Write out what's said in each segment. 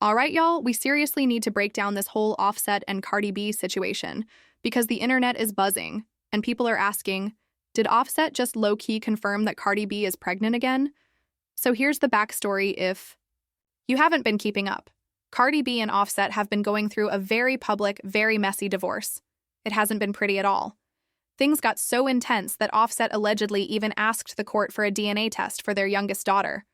All right, y'all, we seriously need to break down this whole Offset and Cardi B situation because the internet is buzzing and people are asking, did Offset just low-key confirm that Cardi B is pregnant again? So here's the backstory if you haven't been keeping up. Cardi B and Offset have been going through a very public, very messy divorce. It hasn't been pretty at all. Things got so intense that Offset allegedly even asked the court for a DNA test for their youngest daughter,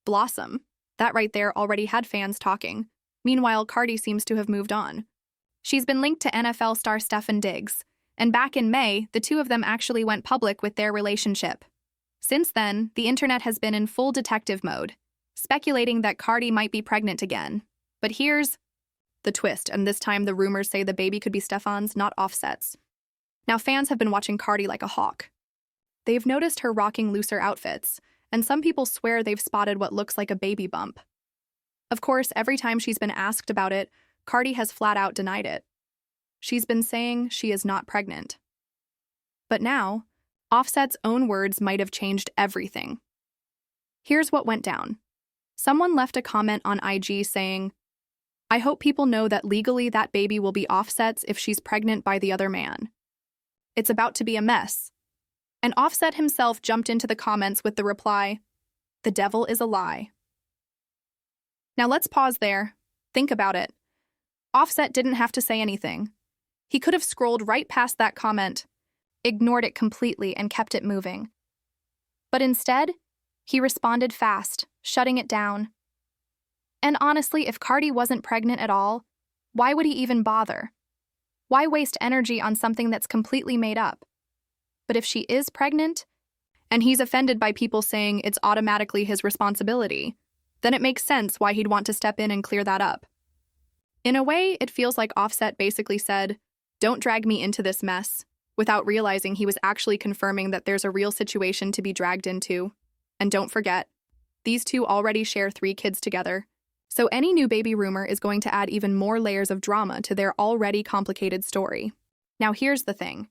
Blossom. That right there already had fans talking. Meanwhile, Cardi seems to have moved on. She's been linked to NFL star Stefon Diggs, and back in May, the two of them actually went public with their relationship. Since then, the internet has been in full detective mode, speculating that Cardi might be pregnant again. But here's the twist, and this time the rumors say the baby could be Stefon's, not Offset's. Now fans have been watching Cardi like a hawk. They've noticed her rocking looser outfits, and some people swear they've spotted what looks like a baby bump. Of course, every time she's been asked about it, Cardi has flat out denied it. She's been saying she is not pregnant. But now, Offset's own words might have changed everything. Here's what went down. Someone left a comment on IG saying, "I hope people know that legally that baby will be Offset's if she's pregnant by the other man. It's about to be a mess." And Offset himself jumped into the comments with the reply, "The devil is a lie." Now let's pause there. Think about it. Offset didn't have to say anything. He could have scrolled right past that comment, ignored it completely, and kept it moving. But instead, he responded fast, shutting it down. And honestly, if Cardi wasn't pregnant at all, why would he even bother? Why waste energy on something that's completely made up? But if she is pregnant, and he's offended by people saying it's automatically his responsibility, then it makes sense why he'd want to step in and clear that up. In a way, it feels like Offset basically said, "Don't drag me into this mess," without realizing he was actually confirming that there's a real situation to be dragged into. And don't forget, these two already share 3 kids together, so any new baby rumor is going to add even more layers of drama to their already complicated story. Now here's the thing.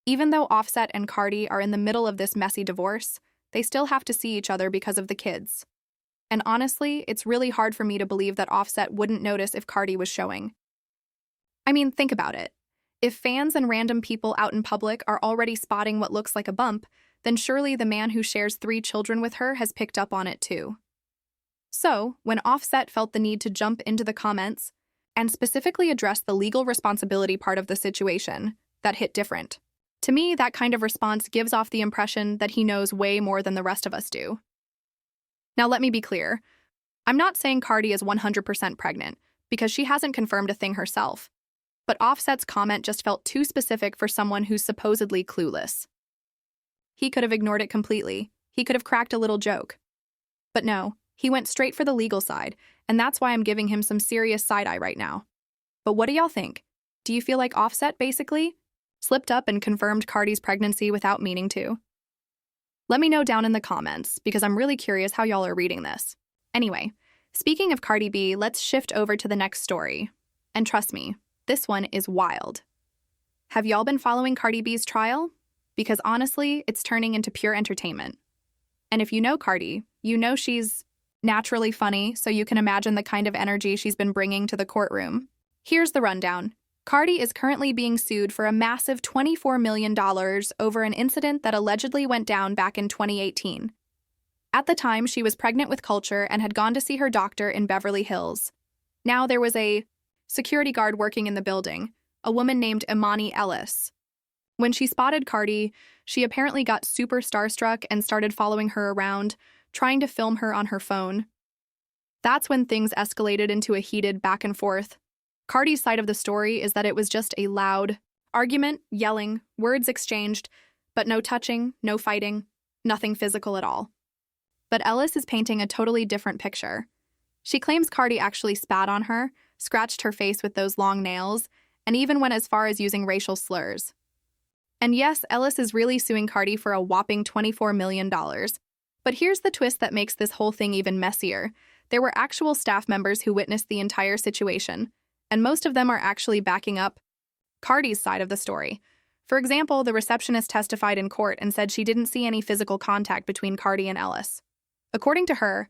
Even though Offset and Cardi are in the middle of this messy divorce, they still have to see each other because of the kids. And honestly, it's really hard for me to believe that Offset wouldn't notice if Cardi was showing. I mean, think about it. If fans and random people out in public are already spotting what looks like a bump, then surely the man who shares 3 children with her has picked up on it too. So, when Offset felt the need to jump into the comments and specifically address the legal responsibility part of the situation, that hit different. To me, that kind of response gives off the impression that he knows way more than the rest of us do. Now let me be clear. I'm not saying Cardi is 100% pregnant, because she hasn't confirmed a thing herself. But Offset's comment just felt too specific for someone who's supposedly clueless. He could have ignored it completely. He could have cracked a little joke. But no, he went straight for the legal side, and that's why I'm giving him some serious side-eye right now. But what do y'all think? Do you feel like Offset, basically, slipped up and confirmed Cardi's pregnancy without meaning to? Let me know down in the comments, because I'm really curious how y'all are reading this. Anyway, speaking of Cardi B, let's shift over to the next story. And trust me, this one is wild. Have y'all been following Cardi B's trial? Because honestly, it's turning into pure entertainment. And if you know Cardi, you know she's naturally funny, so you can imagine the kind of energy she's been bringing to the courtroom. Here's the rundown. Cardi is currently being sued for a massive $24 million over an incident that allegedly went down back in 2018. At the time, she was pregnant with Culture and had gone to see her doctor in Beverly Hills. Now there was a security guard working in the building, a woman named Imani Ellis. When she spotted Cardi, she apparently got super starstruck and started following her around, trying to film her on her phone. That's when things escalated into a heated back and forth. Cardi's side of the story is that it was just a loud argument, yelling, words exchanged, but no touching, no fighting, nothing physical at all. But Ellis is painting a totally different picture. She claims Cardi actually spat on her, scratched her face with those long nails, and even went as far as using racial slurs. And yes, Ellis is really suing Cardi for a whopping $24 million. But here's the twist that makes this whole thing even messier. There were actual staff members who witnessed the entire situation, and most of them are actually backing up Cardi's side of the story. For example, the receptionist testified in court and said she didn't see any physical contact between Cardi and Ellis. According to her,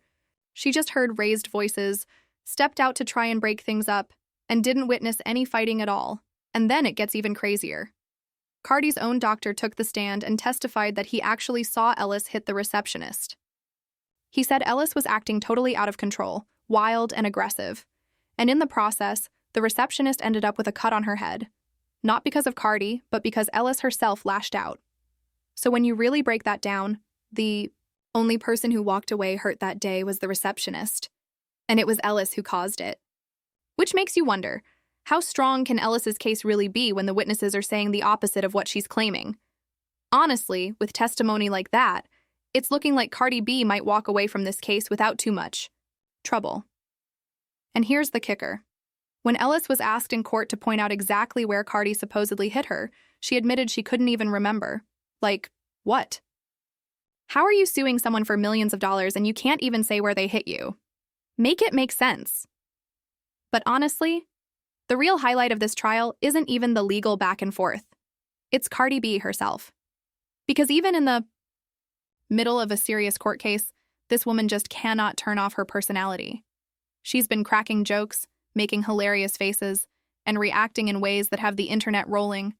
she just heard raised voices, stepped out to try and break things up, and didn't witness any fighting at all. And then it gets even crazier. Cardi's own doctor took the stand and testified that he actually saw Ellis hit the receptionist. He said Ellis was acting totally out of control, wild and aggressive. And in the process, the receptionist ended up with a cut on her head. Not because of Cardi, but because Ellis herself lashed out. So when you really break that down, the only person who walked away hurt that day was the receptionist. And it was Ellis who caused it. Which makes you wonder, how strong can Ellis's case really be when the witnesses are saying the opposite of what she's claiming? Honestly, with testimony like that, it's looking like Cardi B might walk away from this case without too much trouble. And here's the kicker. When Ellis was asked in court to point out exactly where Cardi supposedly hit her, she admitted she couldn't even remember. Like, what? How are you suing someone for millions of dollars and you can't even say where they hit you? Make it make sense. But honestly, the real highlight of this trial isn't even the legal back and forth. It's Cardi B herself. Because even in the middle of a serious court case, this woman just cannot turn off her personality. She's been cracking jokes, making hilarious faces, and reacting in ways that have the internet rolling.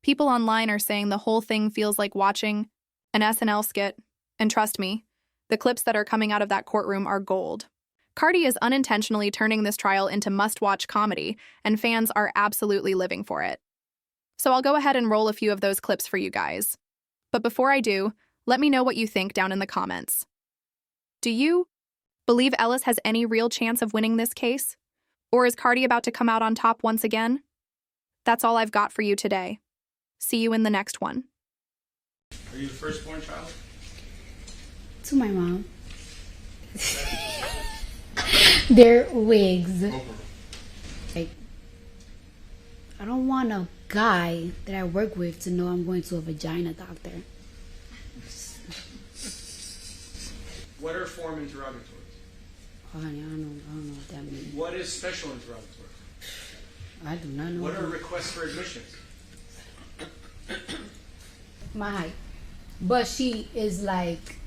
People online are saying the whole thing feels like watching an SNL skit. And trust me, the clips that are coming out of that courtroom are gold. Cardi is unintentionally turning this trial into must-watch comedy, and fans are absolutely living for it. So I'll go ahead and roll a few of those clips for you guys. But before I do, let me know what you think down in the comments. Do you believe Ellis has any real chance of winning this case? Or is Cardi about to come out on top once again? That's all I've got for you today. See you in the next one. Are you the firstborn child? To my mom. They're wigs. Like, I don't want a guy that I work with to know I'm going to a vagina doctor. What are form interrogatories? Oh, honey, I don't know what that means. What is special interrogatory? I do not know. What are requests for admission? My height. But she is like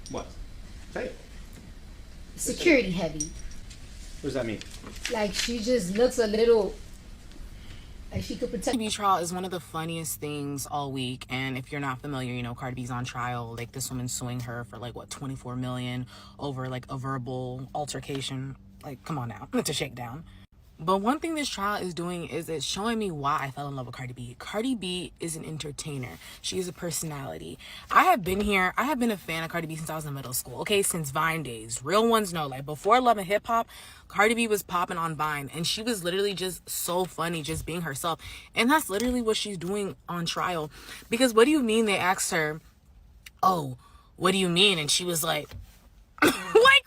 What? Say it. security heavy. What does that mean? Like, she just looks a little like she could protect. CardiB trial is one of the funniest things all week, and if you're not familiar, you know, CardiB's on trial. Like, this woman's suing her for like what, 24 million over like a verbal altercation. Like, come on now, it's a shakedown. But one thing this trial is doing is it's showing me why I fell in love with Cardi B. Cardi B is an entertainer. She is a personality. I have been a fan of Cardi B since I was in middle school. Okay, since Vine days. Real ones know. Like, before Love and Hip Hop, Cardi B was popping on Vine. And she was literally just so funny, just being herself. And that's literally what she's doing on trial. Because what do you mean? They asked her, oh, what do you mean? And she was like, like,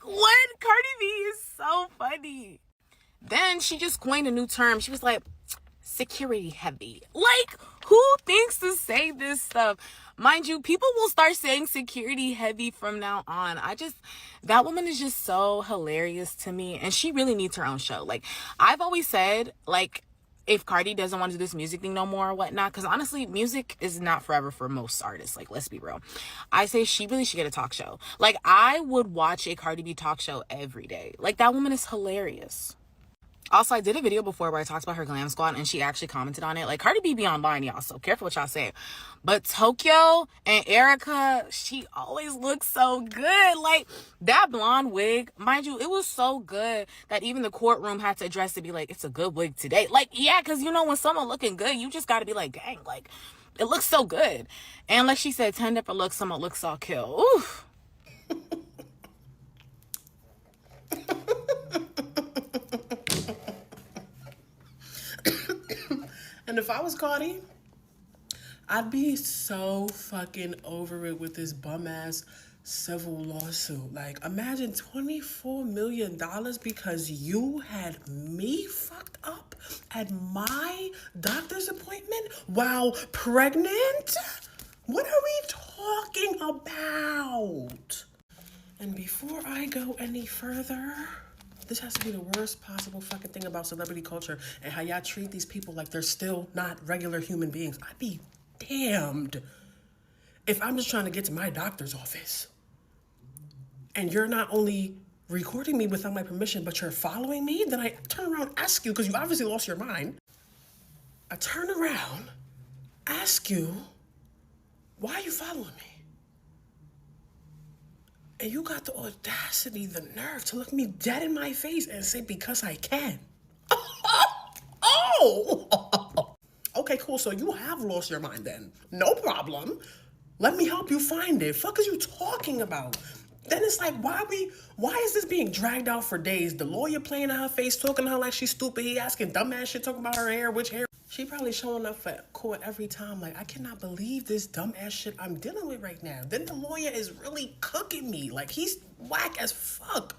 what? Cardi B is so funny. Then she just coined a new term. She was like, security heavy. Like, who thinks to say this stuff? Mind you, people will start saying security heavy from now on. That woman is just so hilarious to me. And she really needs her own show. Like, I've always said, like, if Cardi doesn't want to do this music thing no more or whatnot, because honestly, music is not forever for most artists. Like, let's be real. I say she really should get a talk show. Like, I would watch a Cardi B talk show every day. Like, that woman is hilarious. Also, I did a video before where I talked about her glam squad, and she actually commented on it. Like, Cardi B be online, y'all, so careful what y'all say. But Tokyo and Erica, she always looks so good. Like, that blonde wig, mind you, it was so good that even the courtroom had to address it, be like, it's a good wig today. Like, yeah, because, you know, when someone looking good, you just got to be like, dang, like, it looks so good. And like she said, 10 different looks, someone looks all kill. Oof. And if I was Cardi, I'd be so fucking over it with this bum-ass civil lawsuit. Like, imagine $24 million because you had me fucked up at my doctor's appointment while pregnant? What are we talking about? And before I go any further, this has to be the worst possible fucking thing about celebrity culture and how y'all treat these people like they're still not regular human beings. I'd be damned if I'm just trying to get to my doctor's office and you're not only recording me without my permission, but you're following me, then I turn around, ask you, because you obviously lost your mind. I turn around, ask you, why are you following me? And you got the audacity, the nerve to look me dead in my face and say, because I can. Oh! Okay, cool. So you have lost your mind then. No problem. Let me help you find it. Fuck is you talking about? Then it's like, why is this being dragged out for days? The lawyer playing in her face, talking to her like she's stupid. He asking dumbass shit, talking about her hair, which hair. She probably showing up for court every time. Like, I cannot believe this dumbass shit I'm dealing with right now. Then the lawyer is really cooking me. Like, he's whack as fuck.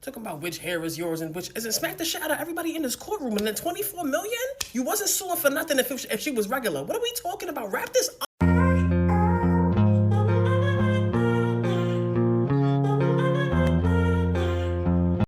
Talking about which hair is yours and which isn't. Smack the shit out of everybody in this courtroom. And then 24 million? You wasn't suing for nothing if she was regular. What are we talking about? Wrap this up.